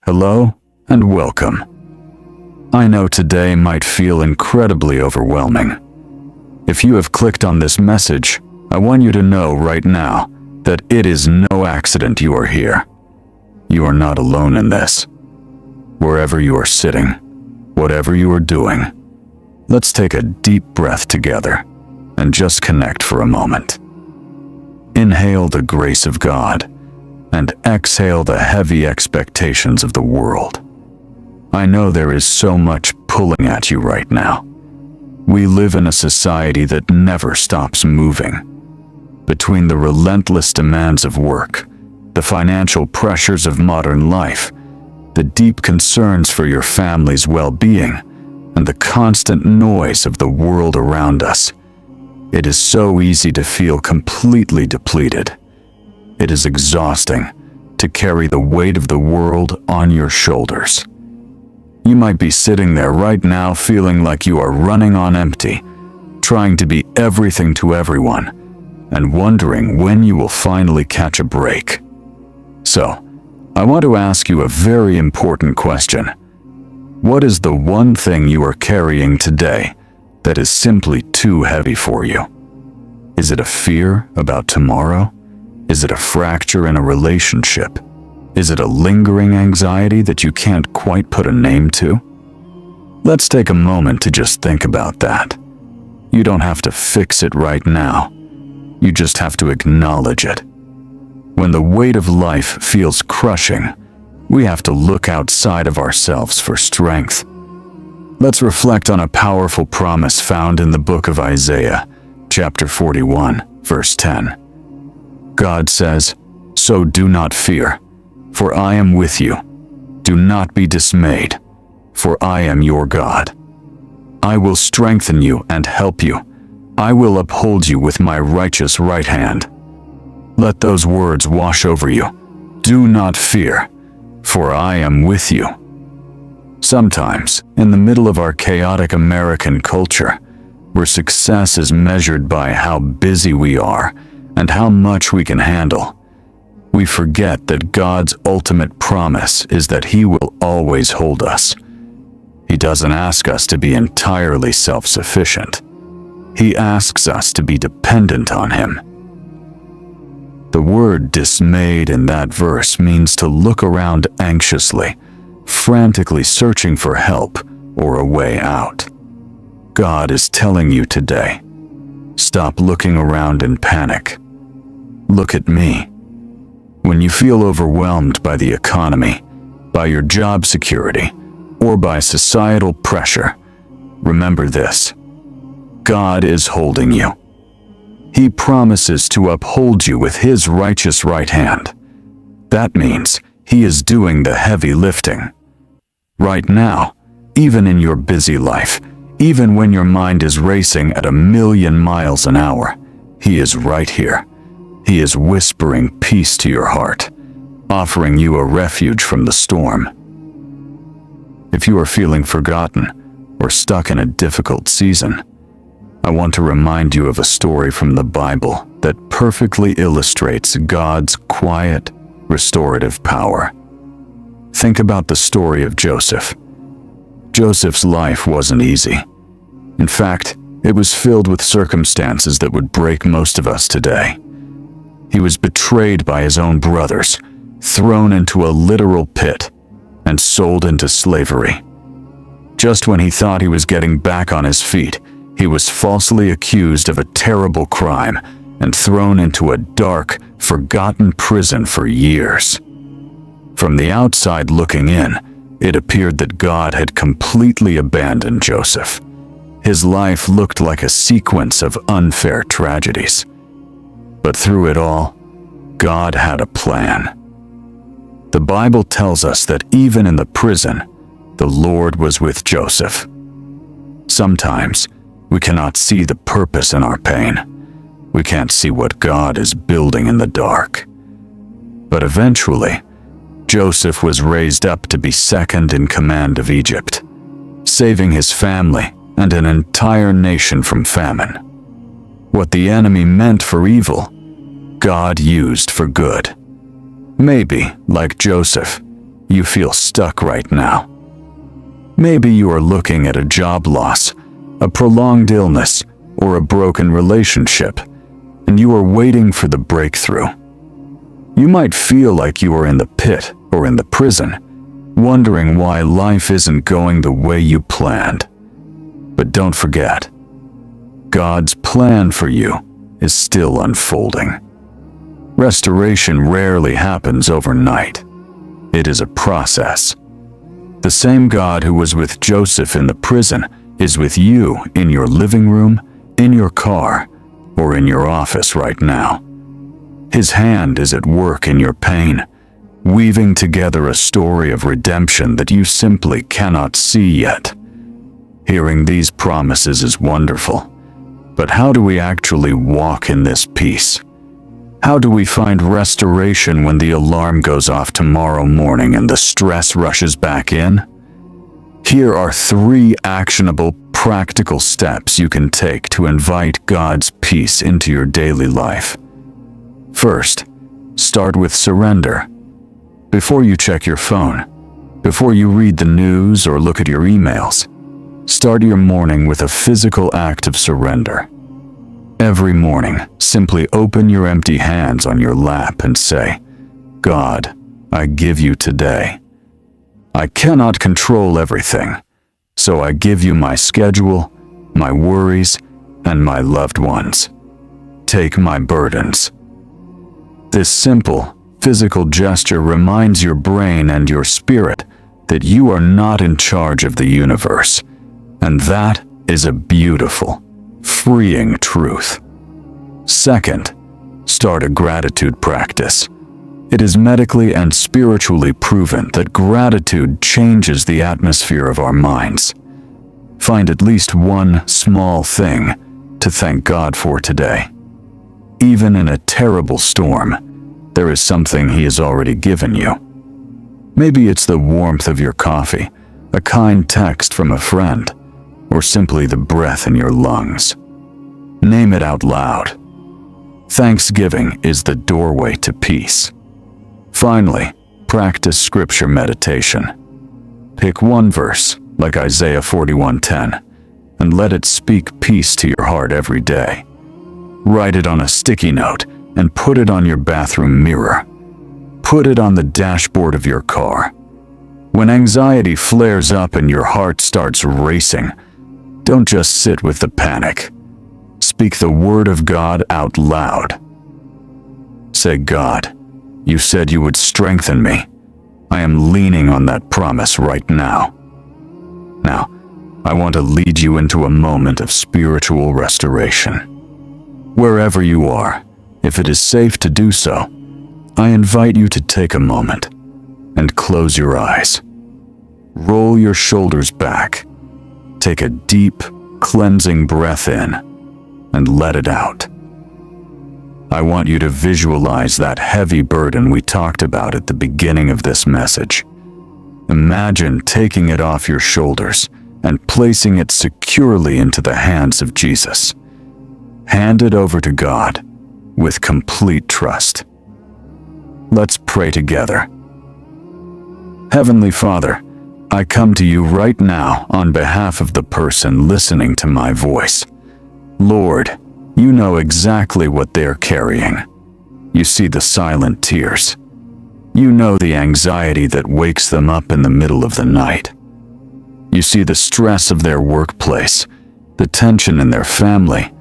Hello and welcome. I know today might feel incredibly overwhelming. If you have clicked on this message, I want you to know right now that it is no accident you are here. You are not alone in this. Wherever you are sitting, whatever you are doing, let's take a deep breath together and just connect for a moment. Inhale the grace of God and exhale the heavy expectations of the world. I know there is so much pulling at you right now. We live in a society that never stops moving. Between the relentless demands of work, the financial pressures of modern life, the deep concerns for your family's well-being, and the constant noise of the world around us, it is so easy to feel completely depleted. It is exhausting to carry the weight of the world on your shoulders. You might be sitting there right now feeling like you are running on empty, trying to be everything to everyone, and wondering when you will finally catch a break. So, I want to ask you a very important question. What is the one thing you are carrying today that is simply too heavy for you? Is it a fear about tomorrow? Is it a fracture in a relationship? Is it a lingering anxiety that you can't quite put a name to? Let's take a moment to just think about that. You don't have to fix it right now. You just have to acknowledge it. When the weight of life feels crushing, we have to look outside of ourselves for strength. Let's reflect on a powerful promise found in the book of Isaiah, chapter 41, verse 10. God says, "So do not fear, for I am with you. Do not be dismayed, for I am your God. I will strengthen you and help you. I will uphold you with my righteous right hand." Let those words wash over you. Do not fear, for I am with you. Sometimes, in the middle of our chaotic American culture, where success is measured by how busy we are and how much we can handle, we forget that God's ultimate promise is that He will always hold us. He doesn't ask us to be entirely self-sufficient. He asks us to be dependent on Him. The word dismayed in that verse means to look around anxiously, frantically searching for help or a way out. God is telling you today, stop looking around in panic. Look at me. When you feel overwhelmed by the economy, by your job security, or by societal pressure, remember this: God is holding you. He promises to uphold you with His righteous right hand. That means He is doing the heavy lifting. Right now, even in your busy life, even when your mind is racing at 1,000,000 miles an hour, He is right here. He is whispering peace to your heart, offering you a refuge from the storm. If you are feeling forgotten or stuck in a difficult season, I want to remind you of a story from the Bible that perfectly illustrates God's quiet, restorative power. Think about the story of Joseph. Joseph's life wasn't easy. In fact, it was filled with circumstances that would break most of us today. He was betrayed by his own brothers, thrown into a literal pit, and sold into slavery. Just when he thought he was getting back on his feet, he was falsely accused of a terrible crime and thrown into a dark, forgotten prison for years. From the outside looking in, it appeared that God had completely abandoned Joseph. His life looked like a sequence of unfair tragedies. But through it all, God had a plan. The Bible tells us that even in the prison, the Lord was with Joseph. Sometimes, we cannot see the purpose in our pain. We can't see what God is building in the dark. But eventually, Joseph was raised up to be second in command of Egypt, saving his family and an entire nation from famine. What the enemy meant for evil, God used for good. Maybe, like Joseph, you feel stuck right now. Maybe you are looking at a job loss, a prolonged illness, or a broken relationship, and you are waiting for the breakthrough. You might feel like you are in the pit or in the prison, wondering why life isn't going the way you planned. But don't forget, God's plan for you is still unfolding. Restoration rarely happens overnight. It is a process. The same God who was with Joseph in the prison is with you in your living room, in your car, or in your office right now. His hand is at work in your pain, weaving together a story of redemption that you simply cannot see yet. Hearing these promises is wonderful, but how do we actually walk in this peace? How do we find restoration when the alarm goes off tomorrow morning and the stress rushes back in? Here are 3 actionable, practical steps you can take to invite God's peace into your daily life. First, start with surrender. Before you check your phone, before you read the news or look at your emails, start your morning with a physical act of surrender. Every morning, simply open your empty hands on your lap and say, God, I give you today. I cannot control everything, so I give you my schedule, my worries, and my loved ones. Take my burdens. This simple, physical gesture reminds your brain and your spirit that you are not in charge of the universe, and that is a beautiful, freeing truth. Second, start a gratitude practice. It is medically and spiritually proven that gratitude changes the atmosphere of our minds. Find at least one small thing to thank God for today. Even in a terrible storm, there is something He has already given you. Maybe it's the warmth of your coffee, a kind text from a friend, or simply the breath in your lungs. Name it out loud. Thanksgiving is the doorway to peace. Finally, practice scripture meditation. Pick one verse, like Isaiah 41:10, and let it speak peace to your heart every day. Write it on a sticky note and put it on your bathroom mirror. Put it on the dashboard of your car. When anxiety flares up and your heart starts racing, don't just sit with the panic. Speak the word of God out loud. Say, God, you said you would strengthen me. I am leaning on that promise right now. Now, I want to lead you into a moment of spiritual restoration. Wherever you are, if it is safe to do so, I invite you to take a moment and close your eyes. Roll your shoulders back. Take a deep, cleansing breath in and let it out. I want you to visualize that heavy burden we talked about at the beginning of this message. Imagine taking it off your shoulders and placing it securely into the hands of Jesus. Hand it over to God with complete trust. Let's pray together. Heavenly Father, I come to you right now on behalf of the person listening to my voice. Lord, you know exactly what they're carrying. You see the silent tears. You know the anxiety that wakes them up in the middle of the night. You see the stress of their workplace, the tension in their family,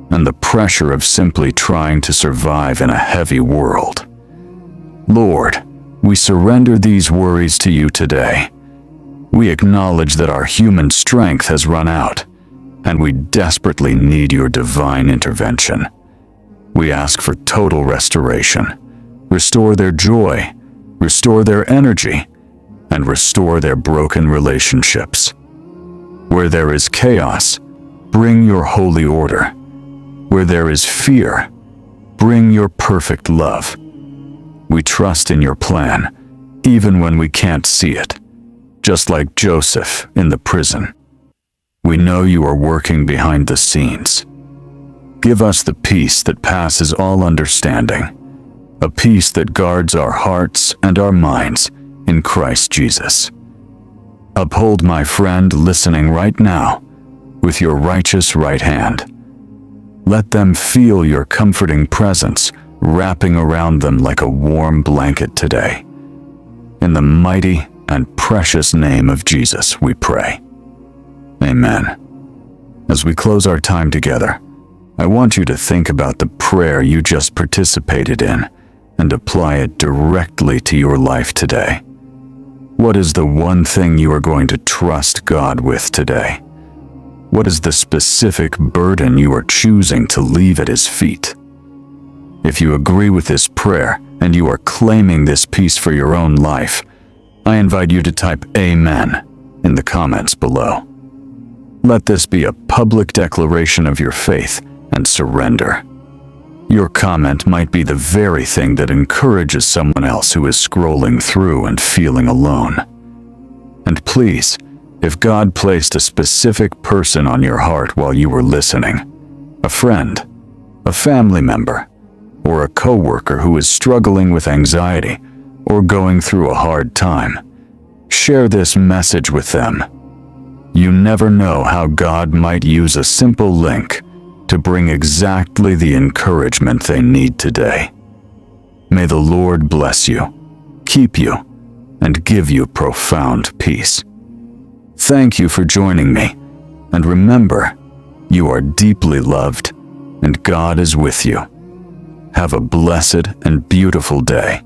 and the pressure of simply trying to survive in a heavy world. Lord, we surrender these worries to you today. We acknowledge that our human strength has run out, and we desperately need your divine intervention. We ask for total restoration. Restore their joy, restore their energy, and restore their broken relationships. Where there is chaos, bring your holy order. Where there is fear, bring your perfect love. We trust in your plan, even when we can't see it, just like Joseph in the prison. We know you are working behind the scenes. Give us the peace that passes all understanding, a peace that guards our hearts and our minds, in Christ Jesus. Uphold my friend listening right now with your righteous right hand. Let them feel your comforting presence wrapping around them like a warm blanket today. In the mighty and precious name of Jesus, we pray. Amen. As we close our time together, I want you to think about the prayer you just participated in and apply it directly to your life today. What is the one thing you are going to trust God with today? What is the specific burden you are choosing to leave at His feet? If you agree with this prayer and you are claiming this peace for your own life, I invite you to type Amen in the comments below. Let this be a public declaration of your faith and surrender. Your comment might be the very thing that encourages someone else who is scrolling through and feeling alone. And please, if God placed a specific person on your heart while you were listening, a friend, a family member, or a coworker who is struggling with anxiety or going through a hard time, share this message with them. You never know how God might use a simple link to bring exactly the encouragement they need today. May the Lord bless you, keep you, and give you profound peace. Thank you for joining me, and remember, you are deeply loved, and God is with you. Have a blessed and beautiful day.